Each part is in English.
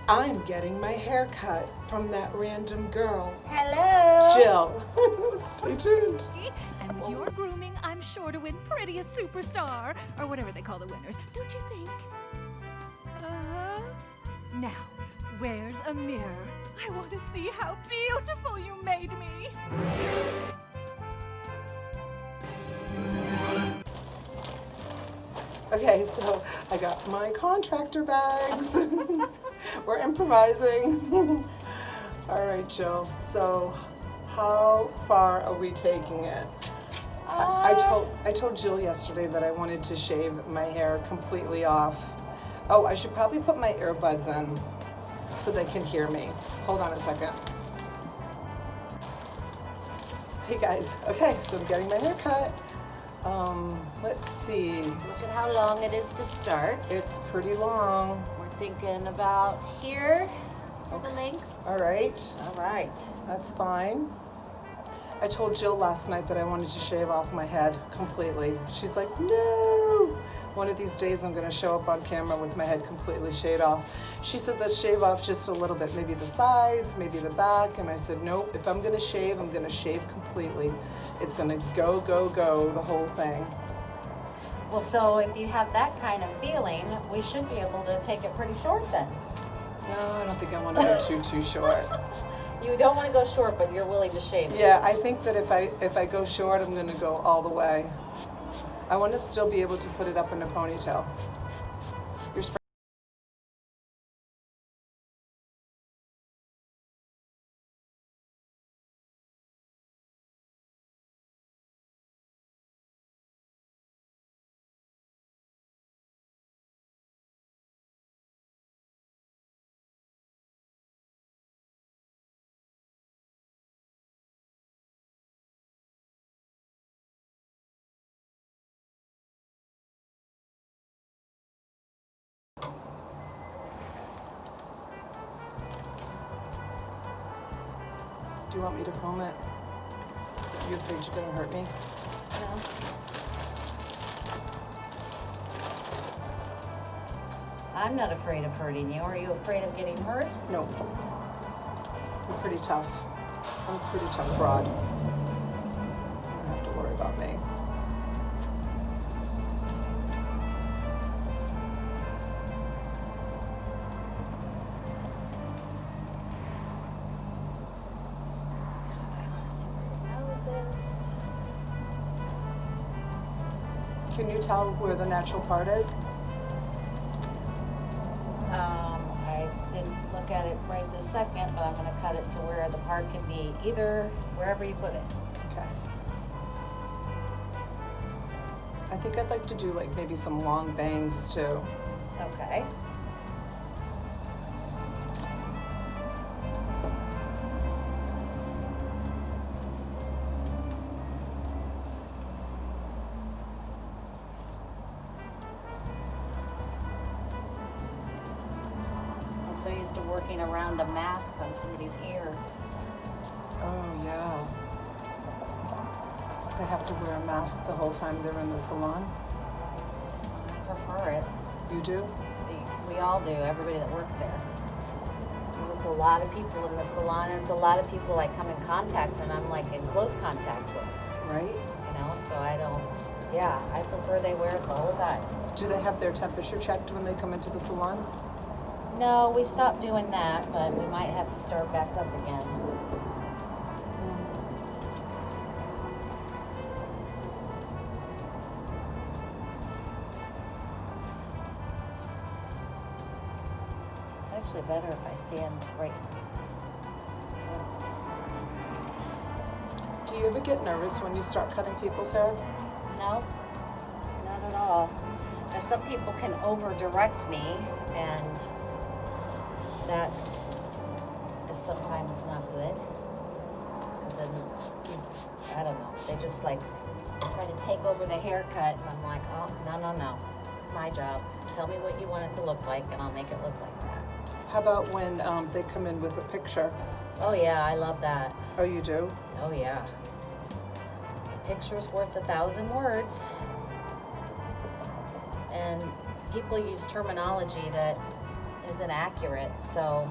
I'm getting my hair cut from that random girl, Hello. Jill. Stay tuned. And with your grooming, I'm sure to win prettiest superstar, or whatever they call the winners. Don't you think? Uh-huh. Now, where's a mirror? I want to see how beautiful you made me. Okay, so I got my contractor bags. We're improvising. All right, Jill. So how far are we taking it? I told Jill yesterday that I wanted to shave my hair completely off. Oh, I should probably put my earbuds in so they can hear me. Hold on a second. Hey guys. Okay, so I'm getting my hair cut. Let's see. Look at how long it is to start. It's pretty long. We're thinking about here for the length. All right. All right. That's fine. I told Jill last night that I wanted to shave off my head completely. She's like, no. One of these days I'm gonna show up on camera with my head completely shaved off. She said, let's shave off just a little bit, maybe the sides, maybe the back. And I said, nope, if I'm gonna shave, I'm gonna shave completely. It's gonna go, go, go, the whole thing. Well, so if you have that kind of feeling, we should be able to take it pretty short then. No, I don't think I wanna go too short. You don't want to go short, but you're willing to shave it. Yeah, I think that if I go short, I'm gonna go all the way. I want to still be able to put it up in a ponytail. You're Do you want me to comb it? Are you afraid you're gonna hurt me? No. I'm not afraid of hurting you. Are you afraid of getting hurt? No. I'm pretty tough. I'm a pretty tough broad. You don't have to worry about me. Can you tell where the natural part is? I didn't look at it right this second, but I'm going to cut it to where the part can be either wherever you put it. Okay. I think I'd like to do like maybe some long bangs too. Okay. I'm so used to working around a mask on somebody's ear. Oh yeah. They have to wear a mask the whole time they're in the salon? I prefer it. You do? We all do, everybody that works there. Because it's a lot of people in the salon, and it's a lot of people I come in contact, and I'm like in close contact with. Right? You know, so I prefer they wear it the whole time. Do they have their temperature checked when they come into the salon? No, we stopped doing that, but we might have to start back up again. It's actually better if I stand right. Do you ever get nervous when you start cutting people's hair? No, not at all. Now, some people can over-direct me, and that is sometimes not good. Because then, I don't know, they just like try to take over the haircut, and I'm like, oh, no. This is my job. Tell me what you want it to look like, and I'll make it look like that. How about when they come in with a picture? Oh, yeah, I love that. Oh, you do? Oh, yeah. A picture's worth 1,000 words. And people use terminology that isn't accurate. So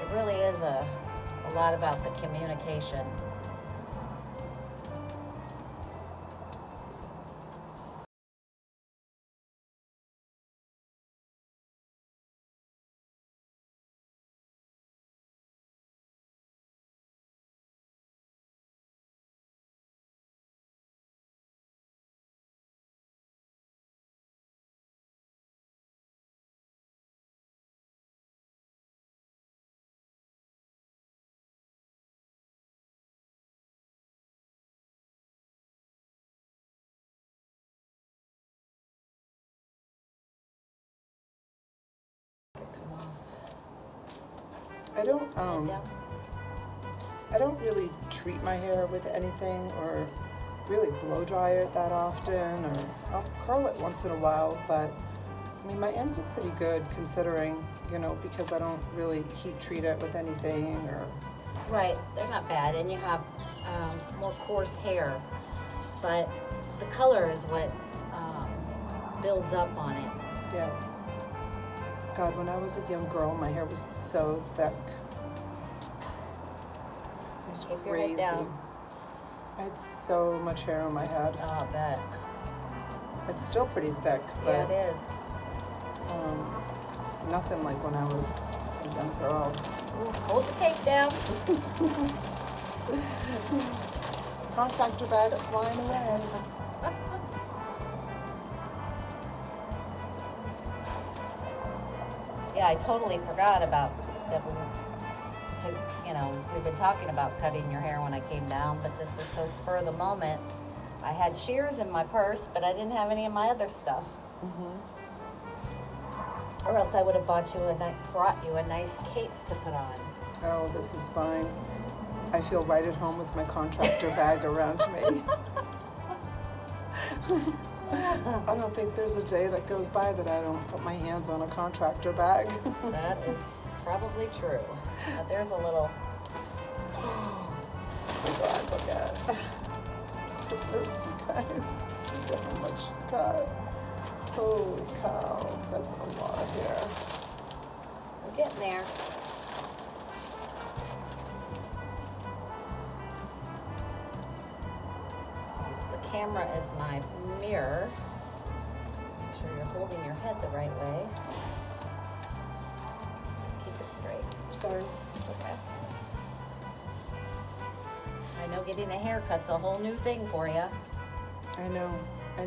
it really is a lot about the communication. Come off. I don't really treat my hair with anything or really blow dry it that often, or I'll curl it once in a while, but I mean, my ends are pretty good considering, you know, because I don't really heat treat it with anything or. Right, they're not bad, and you have more coarse hair, but the color is what builds up on it. Yeah. God, when I was a young girl, my hair was so thick. It was Keep your crazy. head down. I had so much hair on my head. Oh, I bet. It's still pretty thick, Yeah, but it is. nothing like when I was a young girl. Ooh, hold the cake down. Contractor bags flying away. Yeah, I totally forgot about that. We've been talking about cutting your hair when I came down, but this was so spur of the moment. I had shears in my purse, but I didn't have any of my other stuff. Mm-hmm. Or else I would have brought you a nice cape to put on. Oh, this is fine. I feel right at home with my contractor bag around me. I don't think there's a day that goes by that I don't put my hands on a contractor bag. That is probably true. But there's a little. Oh my God, look at this, you guys. Look at how much cut. Holy cow, that's a lot of hair. We're getting there. Use the camera as my mirror. Make sure you're holding your head the right way. Just keep it straight. Sorry. Okay. I know getting a haircut's a whole new thing for you. I know. I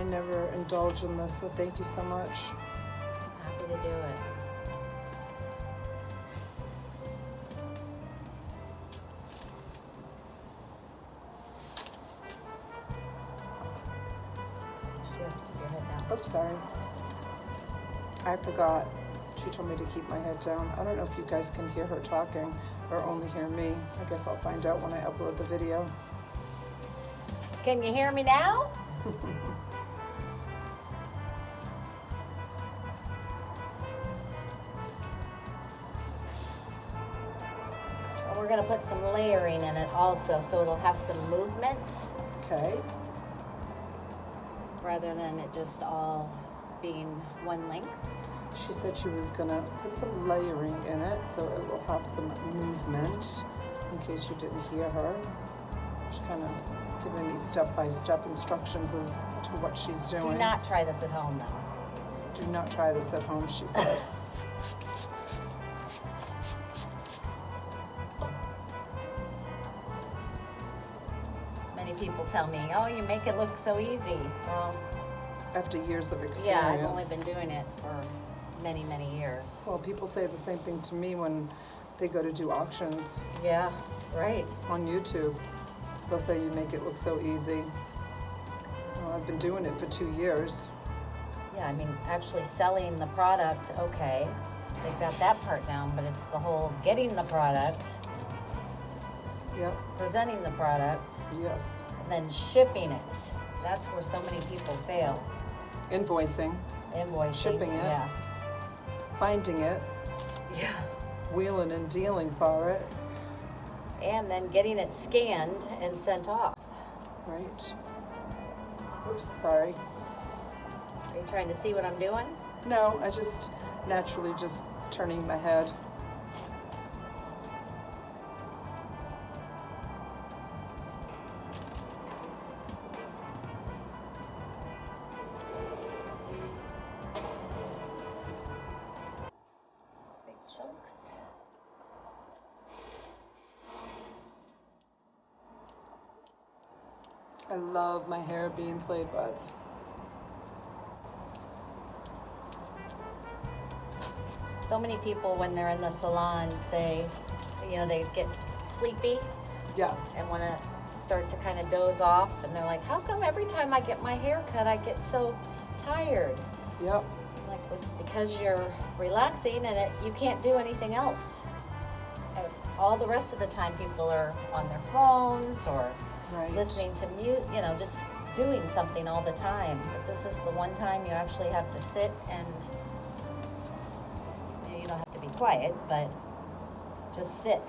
never indulge in this, so thank you so much. Happy to do it. You have to keep your head down. Oops, sorry. I forgot. She told me to keep my head down. I don't know if you guys can hear her talking or only hear me. I guess I'll find out when I upload the video. Can you hear me now? And we're going to put some layering in it also, so it'll have some movement Okay. rather than it just all being one length. She said she was gonna put some layering in it so it will have some movement, in case you didn't hear her. She's kind of giving me step-by-step instructions as to what she's doing. Do not try this at home, though. Do not try this at home, she said. Many people tell me, oh, you make it look so easy. Well, After years of experience. yeah, I've only been doing it for many, many years. Well, people say the same thing to me when they go to do auctions Yeah, right. on YouTube. They'll say you make it look so easy. Well, I've been doing it for 2 years. Yeah, I mean, actually selling the product, okay, they've got that part down, but it's the whole getting the product, Yep, presenting the product, yes. and then shipping it. That's where so many people fail. Invoicing, Invoicing. Shipping it. Yeah. finding it, Yeah. wheeling and dealing for it. And then getting it scanned and sent off. Right. Oops, sorry. Are you trying to see what I'm doing? No, naturally just turning my head. Big chunks. I love my hair being played with. So many people, when they're in the salon, say, you know, they get sleepy Yeah. and want to start to kind of doze off, and they're like, how come every time I get my hair cut I get so tired? Yep. I'm like, well, it's because you're relaxing and you can't do anything else. All the rest of the time people are on their phones or Right. listening to music, you know, just doing something all the time. But this is the one time you actually have to sit and, you don't have to be quiet, but just sit.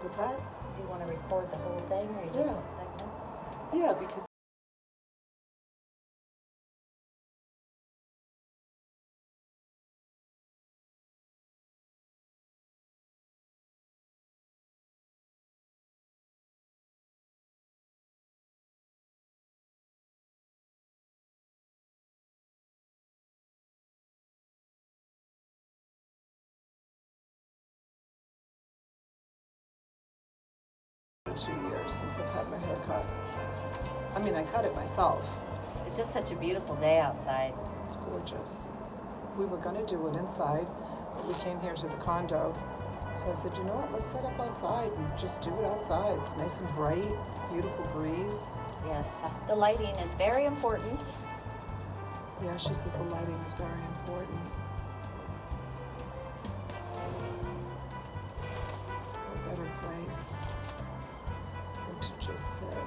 With that? Do you want to record the whole thing, or you just Yeah. want segments? Yeah, because it's been 2 years since I've had my hair cut. I mean, I cut it myself. It's just such a beautiful day outside. It's gorgeous. We were gonna do it inside, but we came here to the condo. So I said, you know what, let's set up outside and just do it outside. It's nice and bright, beautiful breeze. Yes, the lighting is very important. Yeah, she says the lighting is very important. A better place than to just sit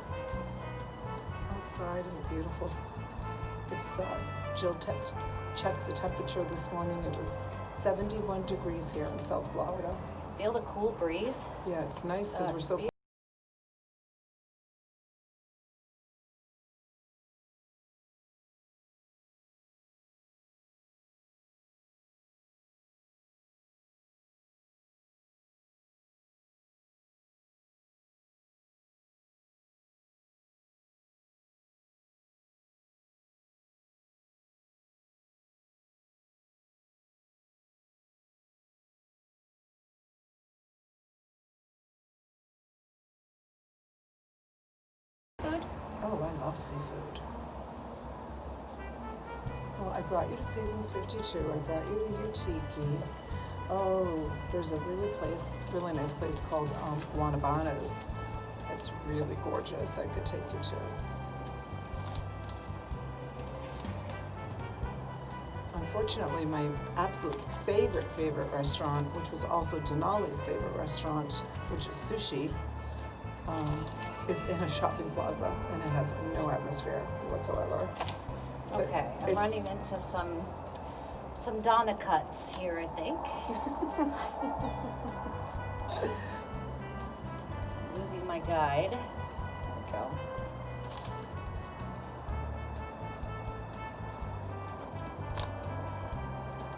outside in the beautiful. It's Jill checked the temperature this morning. It was 71 degrees here in South Florida. Feel the cool breeze. Yeah, it's nice because Oh, we're it's so. beautiful. Food? Oh, I love seafood. Well, I brought you to Seasons 52. I brought you to Utiki. Oh, there's a really nice place called Guanabanas. It's really gorgeous. I could take you to. Unfortunately, my absolute favorite restaurant, which was also Denali's favorite restaurant, which is sushi, is in a shopping plaza, and it has no atmosphere whatsoever. But Okay, I'm it's- running into some Donna cuts here, I think. Losing my guide. There we go.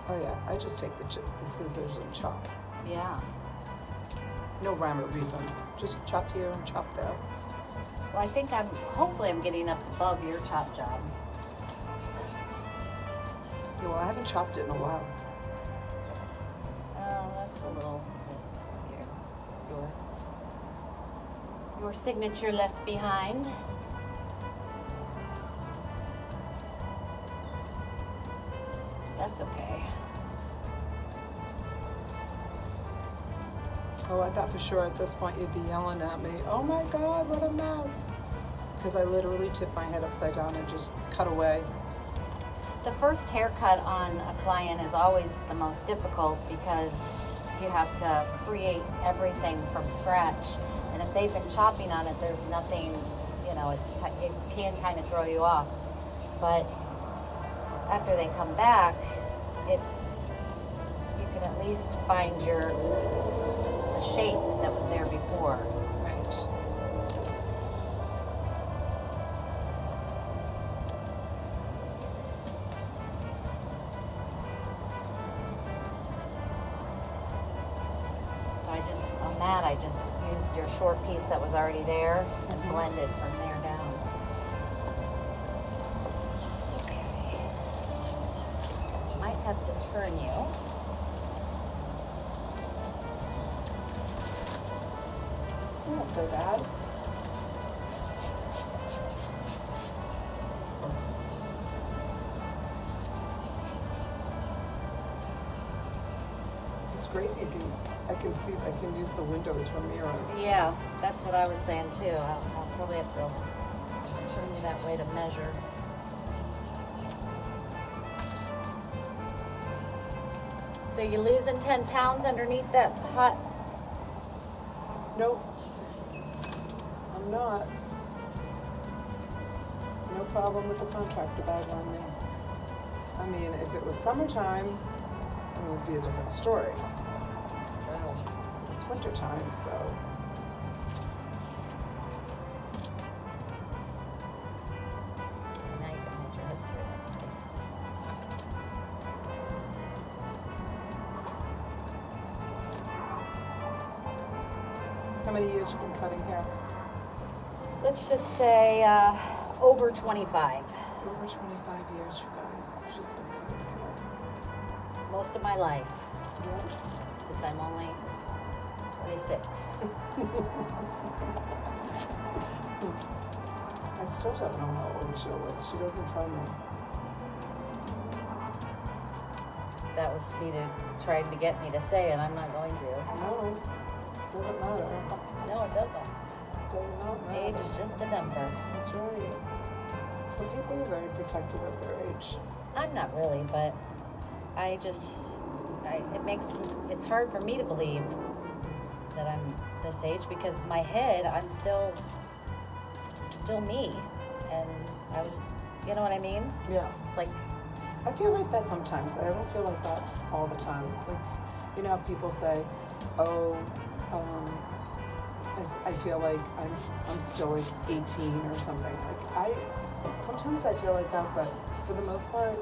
Oh yeah, I just take the scissors and chop. Yeah. No rhyme or reason. Just chop here and chop there. Well, I think hopefully I'm getting up above your chop job. Yeah, well, I haven't chopped it in a while. Oh, that's a little here. Your signature left behind. That's okay. Oh, I thought for sure at this point you'd be yelling at me, oh my God, what a mess. Because I literally tipped my head upside down and just cut away. The first haircut on a client is always the most difficult because you have to create everything from scratch. And if they've been chopping on it, there's nothing, you know, it can kind of throw you off. But after they come back, you can at least find the shape that was there before. Right. I just used your short piece that was already there and blended from there down. Okay. Might have to turn you. Not so bad. It's great. I can use the windows for mirrors. Yeah, that's what I was saying too. I'll probably have to turn you that way to measure. So you losing 10 pounds underneath that hot? Nope. I'm not. No problem with the contractor bag on me. I mean, if it was summertime, it would be a different story. It's winter time, so. Now you can hold your hips right up. How many years you been cutting hair? Let's just say over 25. Over 25 years, you guys. She's been cutting hair. Most of my life, Yeah. since I'm only 26. I still don't know how old Jill is. She doesn't tell me. That was trying to get me to say it. I'm not going to. No, doesn't matter. No, it doesn't. Does not matter. Age is just a number. That's right. Some people are very protective of their age. I'm not really, but it's hard for me to believe that I'm this age because my head, I'm still me. And I was, you know what I mean? Yeah. It's like, I feel like that sometimes. I don't feel like that all the time. Like, you know, how people say, "Oh, I feel like I'm still like 18 or something." Like sometimes I feel like that, but for the most part,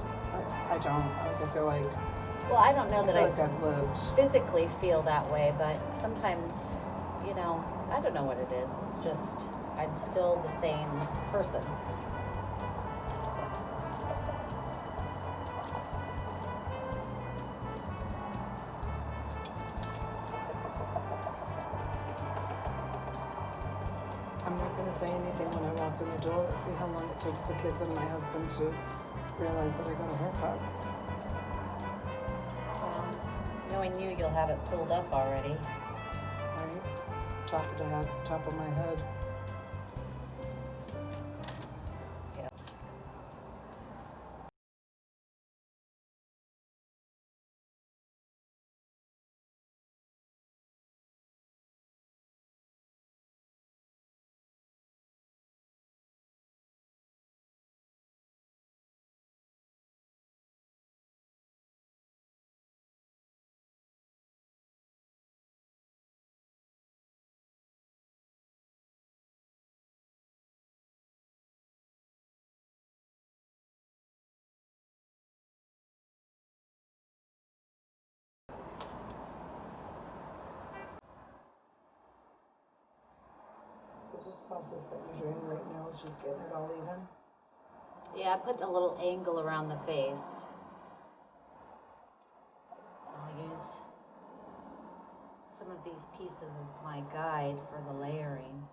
I don't. Like, I feel like. well, I don't know that I feel like I've lived. physically feel that way, but sometimes, you know, I don't know what it is. It's just, I'm still the same person. I'm not going to say anything when I walk in the door. Let's see how long it takes the kids and my husband to realize that I got a haircut. Well, knowing you, you'll have it pulled up already. Right? Top of my head. Yeah. So this process that you're doing right now is just getting it all even. Yeah, I put a little angle around the face. I'll use some of these pieces as my guide for the layering.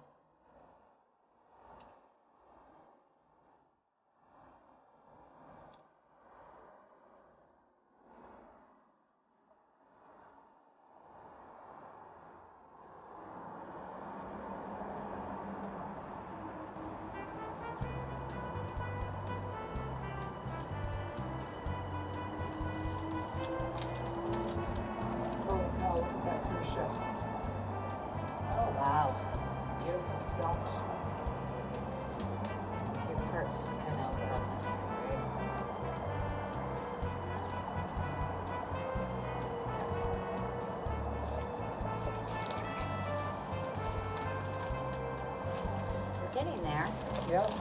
Oh no, look at getting there. Yep.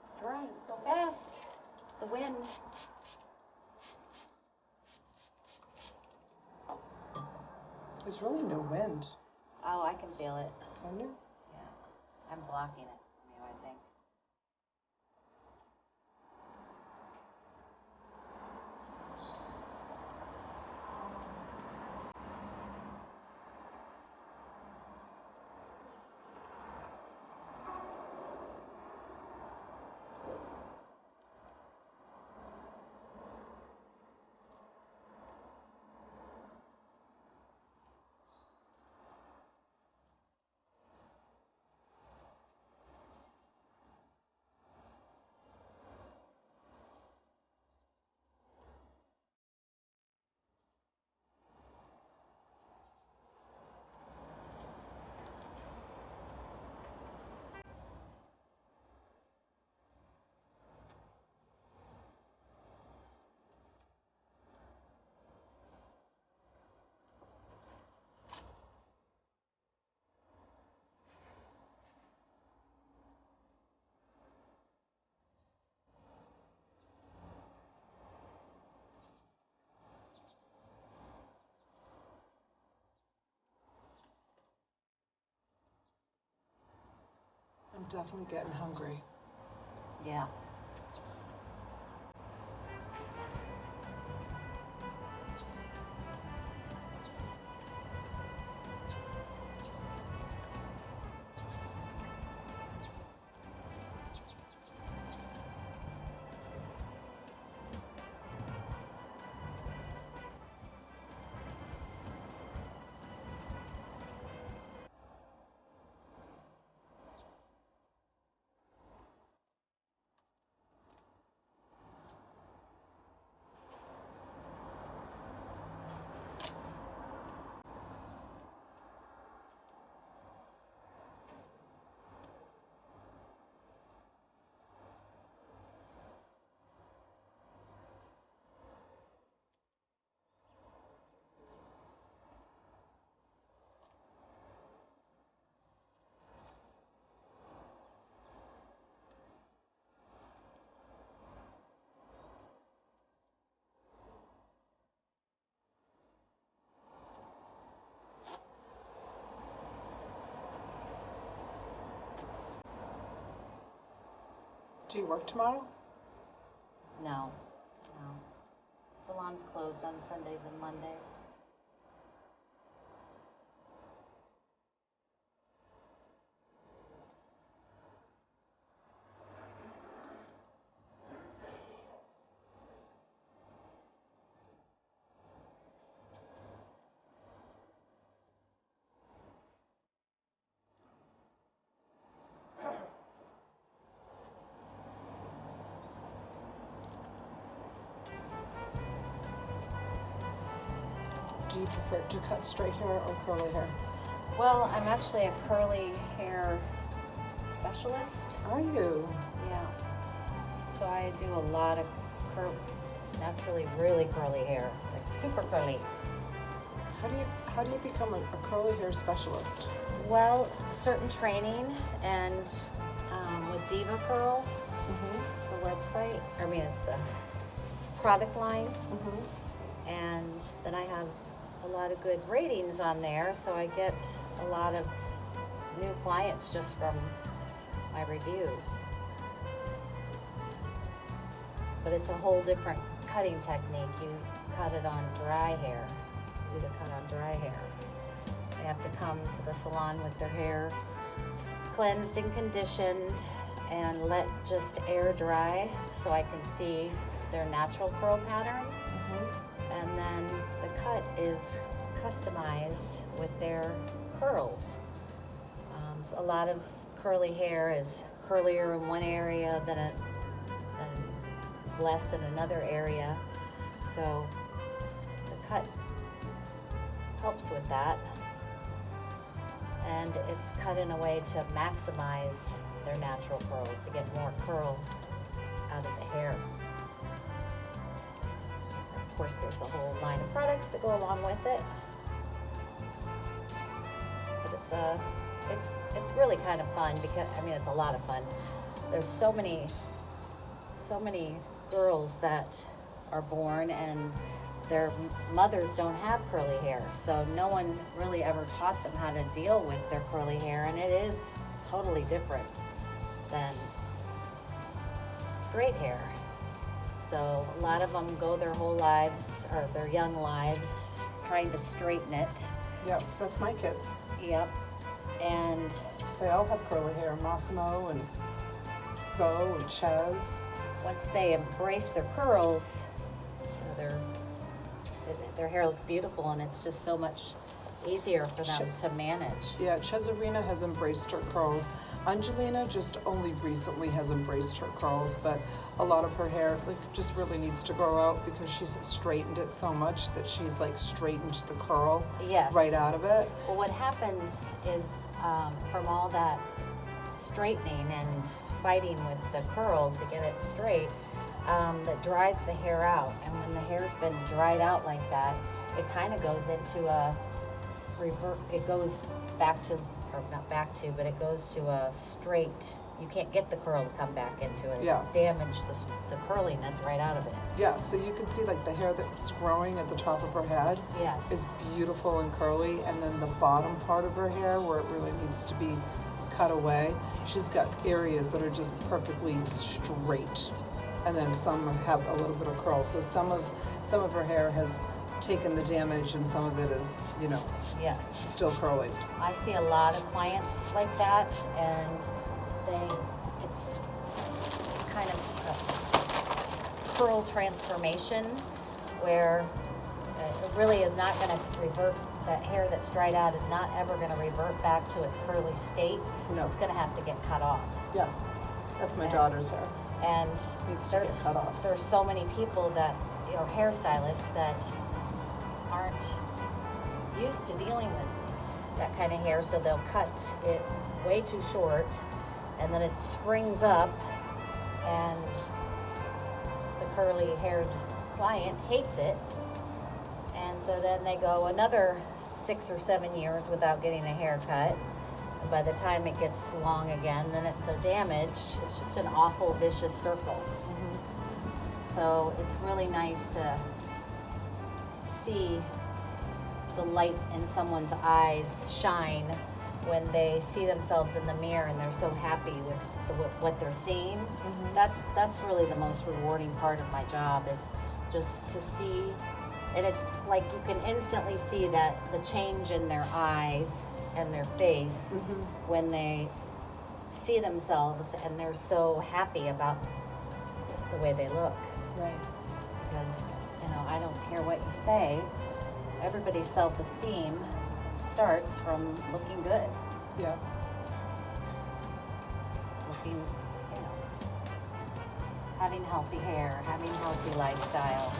It's drying so fast. The wind. There's really no wind. Oh, I can feel it. Can you? Yeah. I'm blocking it from you, I think. I'm definitely getting hungry. Yeah. Do you work tomorrow? No. No. Salon's closed on Sundays and Mondays. Do you prefer to cut straight hair or curly hair? Well, I'm actually a curly hair specialist. Are you? Yeah. So I do a lot of naturally really curly hair, like super curly. How do you become a curly hair specialist? Well, certain training and with Diva Curl, it's the website. I mean, it's the product line. And then I have a lot of good ratings on there, so I get a lot of new clients just from my reviews. But it's a whole different cutting technique. You cut it on dry hair. do the cut on dry hair. They have to come to the salon with their hair cleansed and conditioned and let just air dry so I can see their natural curl pattern. And then the cut is customized with their curls. So a lot of curly hair is curlier in one area than less in another area. So the cut helps with that. And it's cut in a way to maximize their natural curls, to get more curl out of the hair. Of course, there's a whole line of products that go along with it. But it's really kind of fun because, I mean, it's a lot of fun. There's so many girls that are born and their mothers don't have curly hair, so no one really ever taught them how to deal with their curly hair, and it is totally different than straight hair. So a lot of them go their whole lives, or their young lives, trying to straighten it. Yep, that's my kids. Yep. And They all have curly hair, Massimo and Bo and Ches. once they embrace their curls, their hair looks beautiful, and it's just so much easier for them to manage. Yeah, Cesarina has embraced her curls. Angelina just only recently has embraced her curls, but a lot of her hair just really needs to grow out because she's straightened it so much that she's like straightened the curl Yes. right out of it. Well, what happens is from all that straightening and fighting with the curl to get it straight, that dries the hair out. And when the hair's been dried out like that, it kind of goes into a it goes back to, or not back to, but it goes to a straight, you can't get the curl to come back into it. It's Yeah. damaged the curliness right out of it. Yeah, so you can see like the hair that's growing at the top of her head Yes. is beautiful and curly, and then the bottom part of her hair where it really needs to be cut away, she's got areas that are just perfectly straight, and then some have a little bit of curl. So some of her hair has taken the damage, and some of it is, Yes. still curly. I see a lot of clients like that, and it's kind of a curl transformation where it really is not going to revert. That hair that's dried out is not ever going to revert back to its curly state. No. It's going to have to get cut off. Yeah, that's my And- daughter's hair. And Needs to get cut off. there's so many people that, hairstylists that aren't used to dealing with that kind of hair, so they'll cut it way too short, and then it springs up, and the curly haired client hates it, and so then they go another 6 or 7 years without getting a haircut. And by the time it gets long again, then it's so damaged, it's just an awful vicious circle. So it's really nice to see the light in someone's eyes shine when they see themselves in the mirror and they're so happy with what they're seeing. That's really the most rewarding part of my job, is just to see, and it's like you can instantly see that the change in their eyes and their face when they see themselves and they're so happy about the way they look. Right. Because, I don't care what you say, everybody's self-esteem starts from looking good, Yeah. looking, having healthy hair, having healthy lifestyle.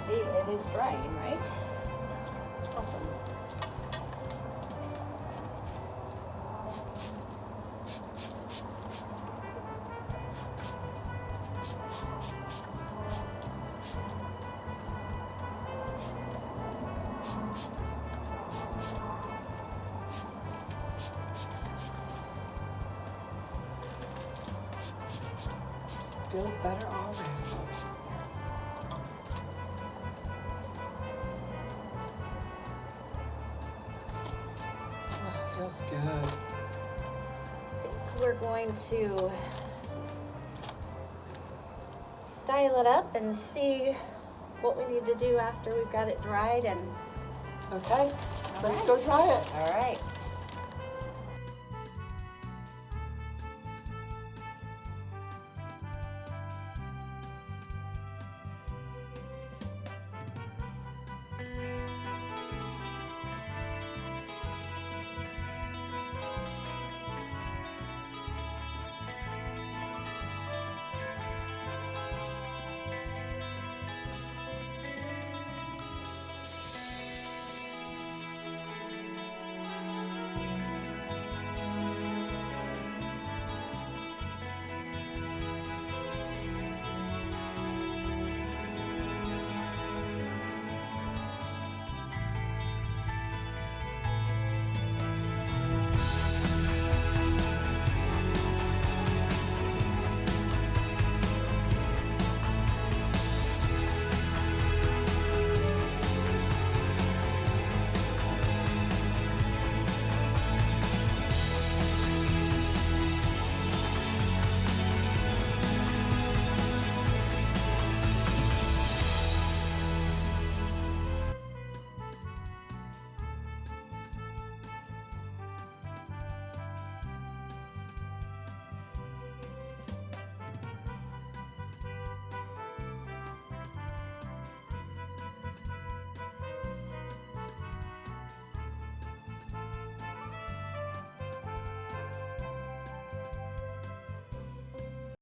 See, it is drying, right? Awesome. Feels better already. Feels good. We're going to style it up and see what we need to do after we've got it dried and Okay, let's go try it. all right.